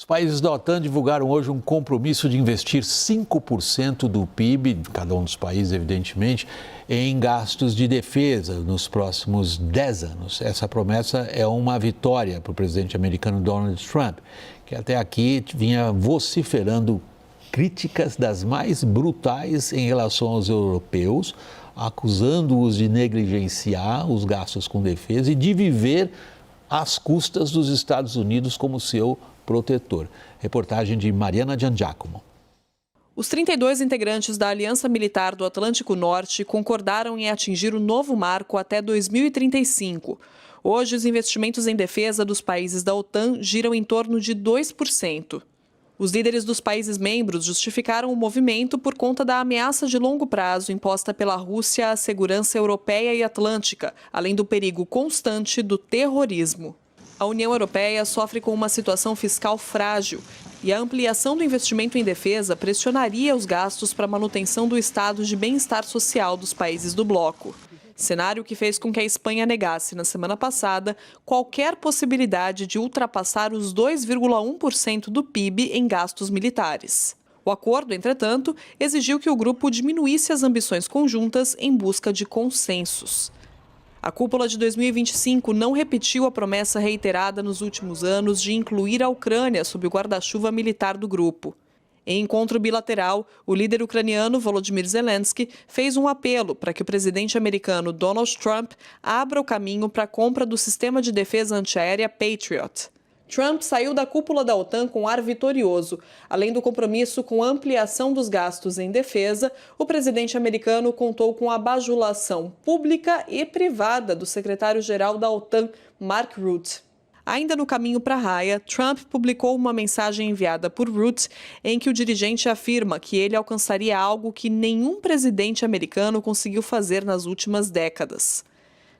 Os países da OTAN divulgaram hoje um compromisso de investir 5% do PIB, de cada um dos países, evidentemente, em gastos de defesa nos próximos 10 anos. Essa promessa é uma vitória para o presidente americano Donald Trump, que até aqui vinha vociferando críticas das mais brutais em relação aos europeus, acusando-os de negligenciar os gastos com defesa e de viver às custas dos Estados Unidos como seu protetor. Reportagem de Mariana Giangiacomo. Os 32 integrantes da Aliança Militar do Atlântico Norte concordaram em atingir o novo marco até 2035. Hoje, os investimentos em defesa dos países da OTAN giram em torno de 2%. Os líderes dos países membros justificaram o movimento por conta da ameaça de longo prazo imposta pela Rússia à segurança europeia e atlântica, além do perigo constante do terrorismo. A União Europeia sofre com uma situação fiscal frágil e a ampliação do investimento em defesa pressionaria os gastos para a manutenção do estado de bem-estar social dos países do bloco. Cenário que fez com que a Espanha negasse, na semana passada, qualquer possibilidade de ultrapassar os 2,1% do PIB em gastos militares. O acordo, entretanto, exigiu que o grupo diminuísse as ambições conjuntas em busca de consensos. A cúpula de 2025 não repetiu a promessa reiterada nos últimos anos de incluir a Ucrânia sob o guarda-chuva militar do grupo. Em encontro bilateral, o líder ucraniano Volodymyr Zelensky fez um apelo para que o presidente americano Donald Trump abra o caminho para a compra do sistema de defesa antiaérea Patriot. Trump saiu da cúpula da OTAN com ar vitorioso. Além do compromisso com a ampliação dos gastos em defesa, o presidente americano contou com a bajulação pública e privada do secretário-geral da OTAN, Mark Rutte. Ainda no caminho para a raia, Trump publicou uma mensagem enviada por Rutte em que o dirigente afirma que ele alcançaria algo que nenhum presidente americano conseguiu fazer nas últimas décadas.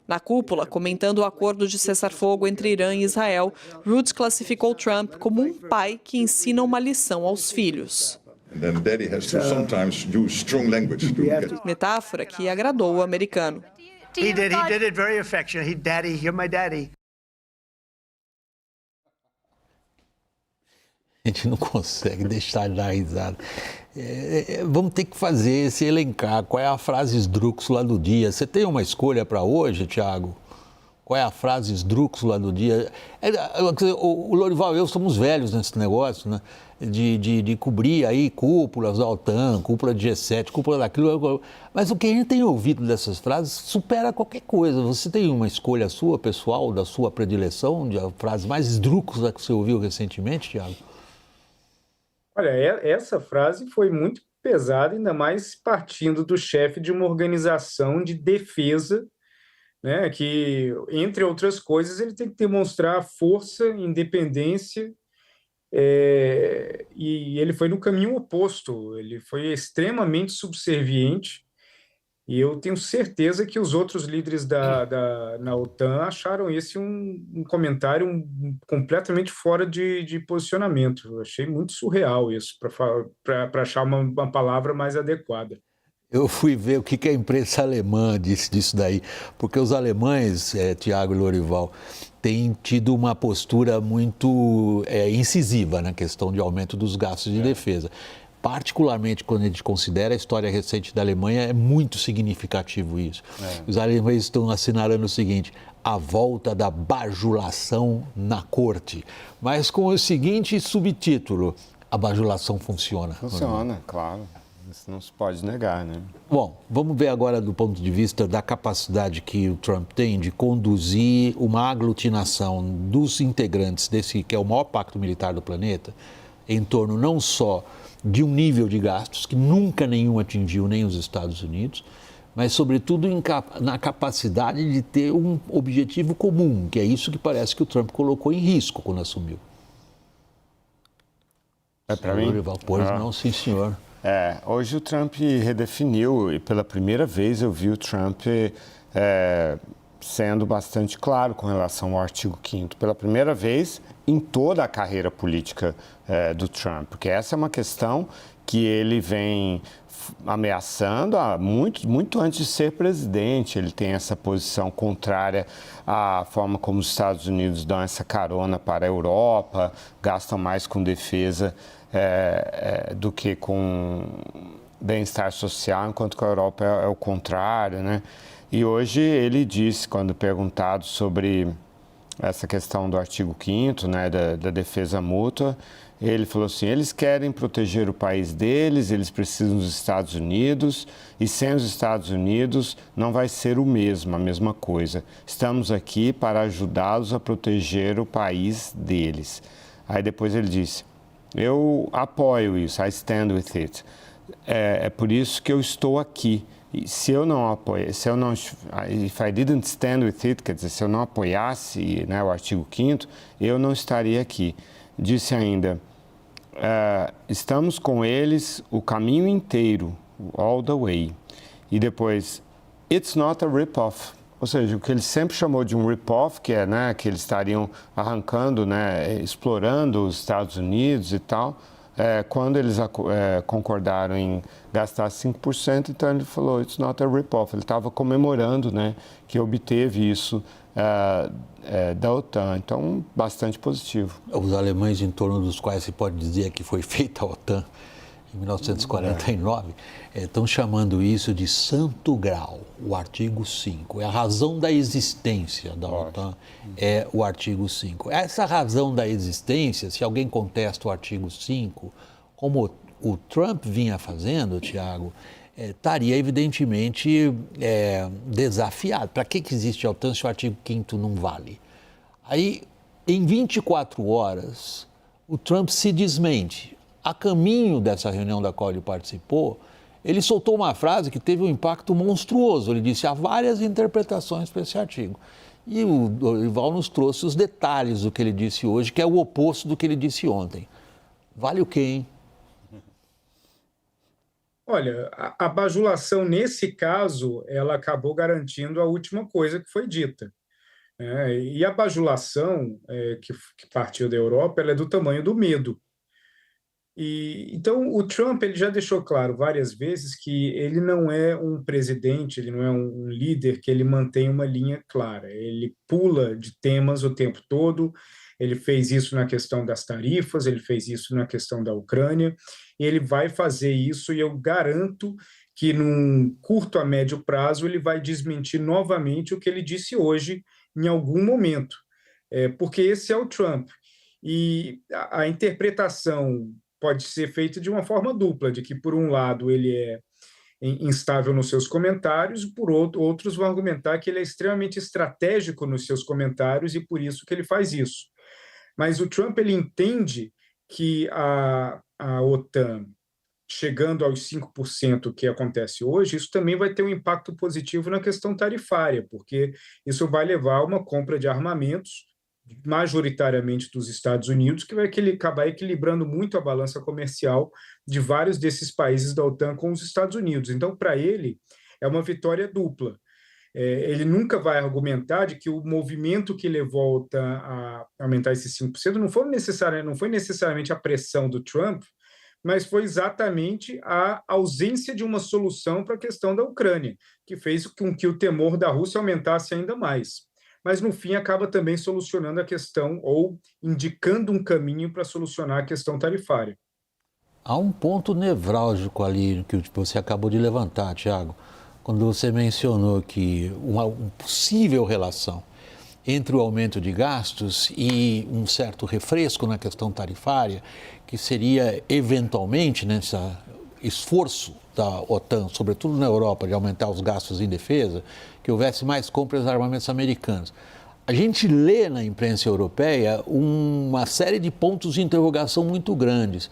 Na cúpula, comentando o acordo de cessar-fogo entre Irã e Israel, Rutte classificou Trump como um pai que ensina uma lição aos filhos. Metáfora que agradou o americano. He did it very affectionate. Daddy, you're my daddy. A gente não consegue deixar de dar risada. Vamos ter que fazer esse elencar. Qual é a frase esdrúxula do dia? Você tem uma escolha para hoje, Tiago? Qual é a frase esdrúxula do dia? O Lorival e eu somos velhos nesse negócio, né? De cobrir aí cúpulas da OTAN, cúpula de G7, cúpula daquilo. Mas o que a gente tem ouvido dessas frases supera qualquer coisa. Você tem uma escolha sua, pessoal, da sua predileção, de a frase mais esdrúxula que você ouviu recentemente, Tiago? Olha, essa frase foi muito pesada, ainda mais partindo do chefe de uma organização de defesa, né, que, entre outras coisas, ele tem que demonstrar força, independência, e ele foi no caminho oposto, ele foi extremamente subserviente, e eu tenho certeza que os outros líderes na OTAN acharam esse um comentário completamente fora de posicionamento. Eu achei muito surreal isso, para achar uma palavra mais adequada. Eu fui ver o que a imprensa alemã disse disso daí, porque os alemães, Tiago e Lorival, têm tido uma postura muito incisiva na questão de aumento dos gastos de defesa. Particularmente quando a gente considera a história recente da Alemanha, é muito significativo isso. Os alemães estão assinalando o seguinte: a volta da bajulação na corte, mas com o seguinte subtítulo: a bajulação funciona. Funciona, claro. Isso não se pode negar, né? Bom, vamos ver agora do ponto de vista da capacidade que o Trump tem de conduzir uma aglutinação dos integrantes desse, que é o maior pacto militar do planeta, em torno não só de um nível de gastos que nunca nenhum atingiu, nem os Estados Unidos, mas, sobretudo, na capacidade de ter um objetivo comum, que é isso que parece que o Trump colocou em risco quando assumiu. Para mim? Pois não, sim, senhor. Hoje o Trump redefiniu, e pela primeira vez eu vi o Trump sendo bastante claro com relação ao artigo 5º, pela primeira vez em toda a carreira política do Trump, porque essa é uma questão que ele vem ameaçando muito antes de ser presidente. Ele tem essa posição contrária à forma como os Estados Unidos dão essa carona para a Europa, gastam mais com defesa do que com bem-estar social, enquanto que a Europa é o contrário, né? E hoje ele disse, quando perguntado sobre essa questão do artigo 5º, né, da defesa mútua, ele falou assim, eles querem proteger o país deles, eles precisam dos Estados Unidos, e sem os Estados Unidos não vai ser a mesma coisa. Estamos aqui para ajudá-los a proteger o país deles. Aí depois ele disse, eu apoio isso, I stand with it. É por isso que eu estou aqui. E se eu não apoio, if I didn't stand with it, quer dizer, se eu não apoiasse, né, o artigo 5º, eu não estaria aqui. Disse ainda, estamos com eles o caminho inteiro, all the way. E depois, it's not a rip-off. Ou seja, o que ele sempre chamou de um rip-off, que é, né, que eles estariam arrancando, né, explorando os Estados Unidos e tal, quando eles concordaram em gastar 5%, então ele falou, it's not a rip-off. Ele estava comemorando, né, que obteve isso da OTAN. Então, bastante positivo. Os alemães, em torno dos quais se pode dizer que foi feita a OTAN em 1949, estão chamando isso de santo grau, o artigo 5. É a razão da existência da OTAN, é o artigo 5. Essa razão da existência, se alguém contesta o artigo 5, como o Trump vinha fazendo, Tiago, estaria evidentemente desafiado. Para que existe a OTAN se o artigo 5º não vale? Aí, em 24 horas, o Trump se desmente. A caminho dessa reunião da qual ele participou, ele soltou uma frase que teve um impacto monstruoso. Ele disse, há várias interpretações para esse artigo. E o Dorival nos trouxe os detalhes do que ele disse hoje, que é o oposto do que ele disse ontem. Vale o quê, hein? Olha, a bajulação, nesse caso, ela acabou garantindo a última coisa que foi dita. E a bajulação que partiu da Europa, ela é do tamanho do medo. Então, o Trump ele já deixou claro várias vezes que ele não é um presidente, ele não é um líder que ele mantém uma linha clara. Ele pula de temas o tempo todo, ele fez isso na questão das tarifas, ele fez isso na questão da Ucrânia, e ele vai fazer isso, e eu garanto que num curto a médio prazo ele vai desmentir novamente o que ele disse hoje em algum momento, porque esse é o Trump. E a interpretação pode ser feita de uma forma dupla, de que, por um lado, ele é instável nos seus comentários, e, por outro, outros vão argumentar que ele é extremamente estratégico nos seus comentários e por isso que ele faz isso. Mas o Trump ele entende que a OTAN, chegando aos 5% que acontece hoje, isso também vai ter um impacto positivo na questão tarifária, porque isso vai levar a uma compra de armamentos, majoritariamente dos Estados Unidos, que vai acabar equilibrando muito a balança comercial de vários desses países da OTAN com os Estados Unidos. Então, para ele, é uma vitória dupla. Ele nunca vai argumentar de que o movimento que levou a OTAN a aumentar esses 5% não foi necessariamente a pressão do Trump, mas foi exatamente a ausência de uma solução para a questão da Ucrânia, que fez com que o temor da Rússia aumentasse ainda mais. Mas, no fim, acaba também solucionando a questão ou indicando um caminho para solucionar a questão tarifária. Há um ponto nevrálgico ali que você acabou de levantar, Tiago, quando você mencionou que uma possível relação entre o aumento de gastos e um certo refresco na questão tarifária, que seria, eventualmente, nesse esforço da OTAN, sobretudo na Europa, de aumentar os gastos em defesa, que houvesse mais compras de armamentos americanos. A gente lê na imprensa europeia uma série de pontos de interrogação muito grandes,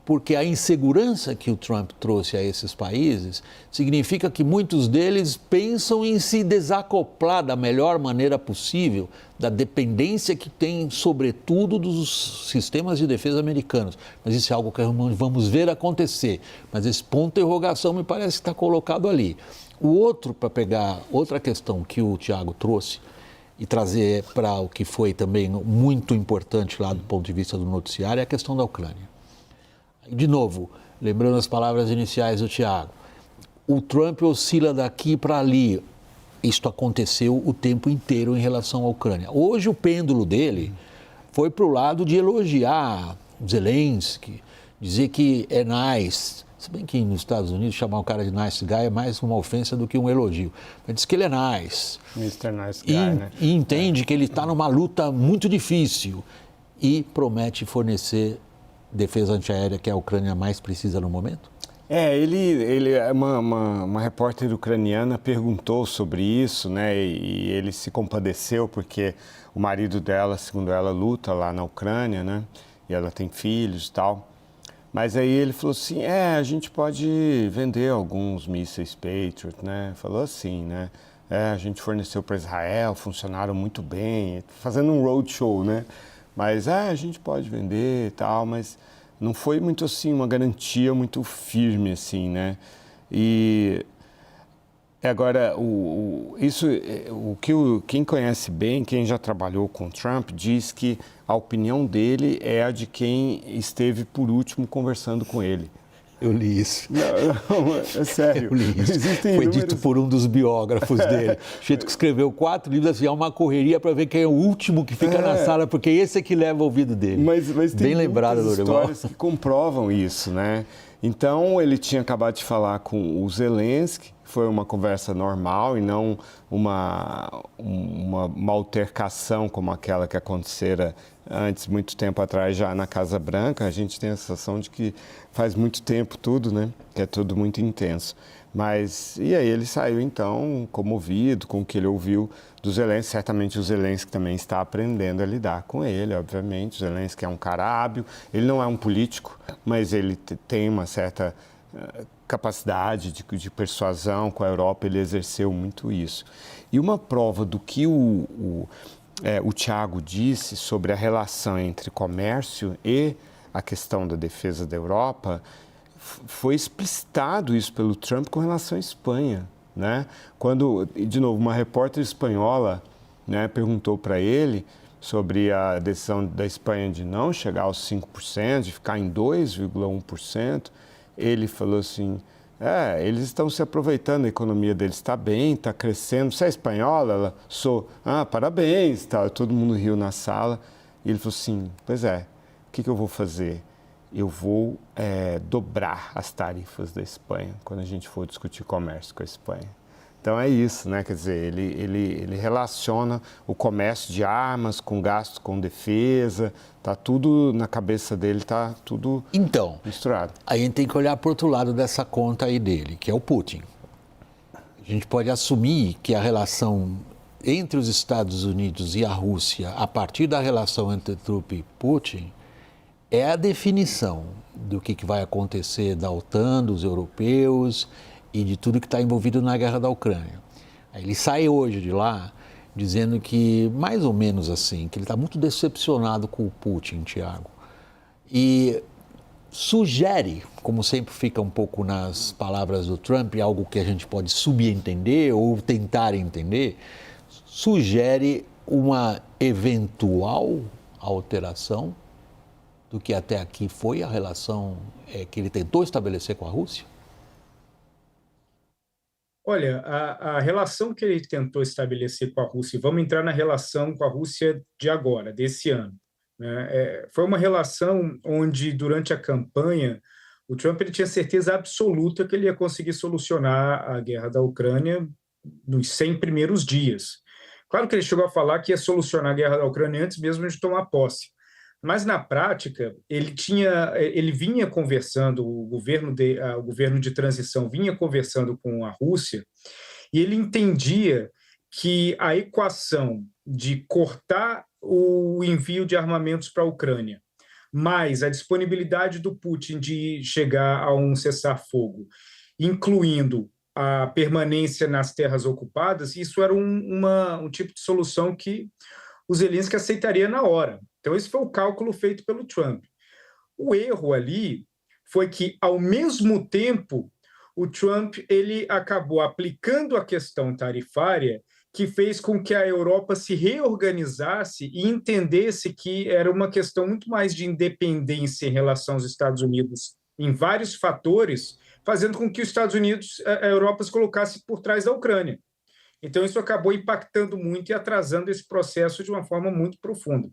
porque a insegurança que o Trump trouxe a esses países significa que muitos deles pensam em se desacoplar da melhor maneira possível da dependência que tem, sobretudo, dos sistemas de defesa americanos. Mas isso é algo que vamos ver acontecer. Mas esse ponto de interrogação me parece que está colocado ali. O outro, para pegar outra questão que o Tiago trouxe e trazer para o que foi também muito importante lá do ponto de vista do noticiário, é a questão da Ucrânia. De novo, lembrando as palavras iniciais do Tiago, o Trump oscila daqui para ali. Isto aconteceu o tempo inteiro em relação à Ucrânia. Hoje o pêndulo dele foi para o lado de elogiar Zelensky, dizer que é nice. Se bem que nos Estados Unidos chamar o cara de nice guy é mais uma ofensa do que um elogio. Mas diz que ele é nice. Mr. Nice Guy, né? E entende que ele está numa luta muito difícil e promete fornecer defesa antiaérea que a Ucrânia mais precisa no momento? Uma repórter ucraniana perguntou sobre isso, né? E ele se compadeceu porque o marido dela, segundo ela, luta lá na Ucrânia, né? E ela tem filhos e tal. Mas aí ele falou assim, a gente pode vender alguns mísseis Patriot, né? Falou assim, né? A gente forneceu para Israel, funcionaram muito bem, fazendo um roadshow, né? Mas a gente pode vender e tal, mas não foi muito assim, uma garantia muito firme, assim, né? E agora, quem conhece bem, quem já trabalhou com Trump, diz que a opinião dele é a de quem esteve por último conversando com ele. Eu li isso. Não, é sério. Eu li isso. Foi dito por um dos biógrafos dele. O jeito que escreveu 4 livros, assim, é uma correria para ver quem é o último que fica na sala, porque esse é que leva o ouvido dele. Mas tem bem lembrado, muitas histórias que comprovam isso, né? Então, ele tinha acabado de falar com o Zelensky, foi uma conversa normal e não uma altercação como aquela que acontecera antes, muito tempo atrás, já na Casa Branca. A gente tem a sensação de que faz muito tempo tudo, né? Que é tudo muito intenso. Mas, e aí ele saiu, então, comovido com o que ele ouviu do Zelensky. Certamente o Zelensky também está aprendendo a lidar com ele, obviamente. O Zelensky é um cara hábil, ele não é um político, mas ele tem uma certa capacidade de persuasão com a Europa, ele exerceu muito isso. E uma prova do que o Tiago disse sobre a relação entre comércio e a questão da defesa da Europa, foi explicitado isso pelo Trump com relação à Espanha, né? Quando, de novo, uma repórter espanhola, né, perguntou para ele sobre a decisão da Espanha de não chegar aos 5%, de ficar em 2,1%, ele falou assim, eles estão se aproveitando, a economia deles está bem, está crescendo. Você é espanhola? Ela, sou. Parabéns, tal. Todo mundo riu na sala. E ele falou assim, pois é, o que eu vou fazer? Eu vou dobrar as tarifas da Espanha quando a gente for discutir comércio com a Espanha. Então é isso, né? Quer dizer, ele relaciona o comércio de armas com gastos com defesa, tá tudo na cabeça dele, tá tudo misturado. A gente tem que olhar para o outro lado dessa conta aí dele, que é o Putin. A gente pode assumir que a relação entre os Estados Unidos e a Rússia, a partir da relação entre Trump e Putin, é a definição do que vai acontecer da OTAN, dos europeus e de tudo que está envolvido na guerra da Ucrânia. Ele sai hoje de lá dizendo que, mais ou menos assim, que ele está muito decepcionado com o Putin, Tiago. E sugere, como sempre fica um pouco nas palavras do Trump, algo que a gente pode subentender ou tentar entender, sugere uma eventual alteração do que até aqui foi a relação que ele tentou estabelecer com a Rússia? Olha, a relação que ele tentou estabelecer com a Rússia, vamos entrar na relação com a Rússia de agora, desse ano, né? Foi uma relação onde, durante a campanha, o Trump ele tinha certeza absoluta que ele ia conseguir solucionar a guerra da Ucrânia nos 100 primeiros dias. Claro que ele chegou a falar que ia solucionar a guerra da Ucrânia antes mesmo de tomar posse. Mas, na prática, ele vinha conversando, o governo de transição vinha conversando com a Rússia, e ele entendia que a equação de cortar o envio de armamentos para a Ucrânia, mais a disponibilidade do Putin de chegar a um cessar-fogo, incluindo a permanência nas terras ocupadas, isso era um tipo de solução que o Zelensky aceitaria na hora. Então, esse foi o cálculo feito pelo Trump. O erro ali foi que, ao mesmo tempo, o Trump ele acabou aplicando a questão tarifária, que fez com que a Europa se reorganizasse e entendesse que era uma questão muito mais de independência em relação aos Estados Unidos em vários fatores, fazendo com que os Estados Unidos, a Europa, se colocasse por trás da Ucrânia. Então, isso acabou impactando muito e atrasando esse processo de uma forma muito profunda.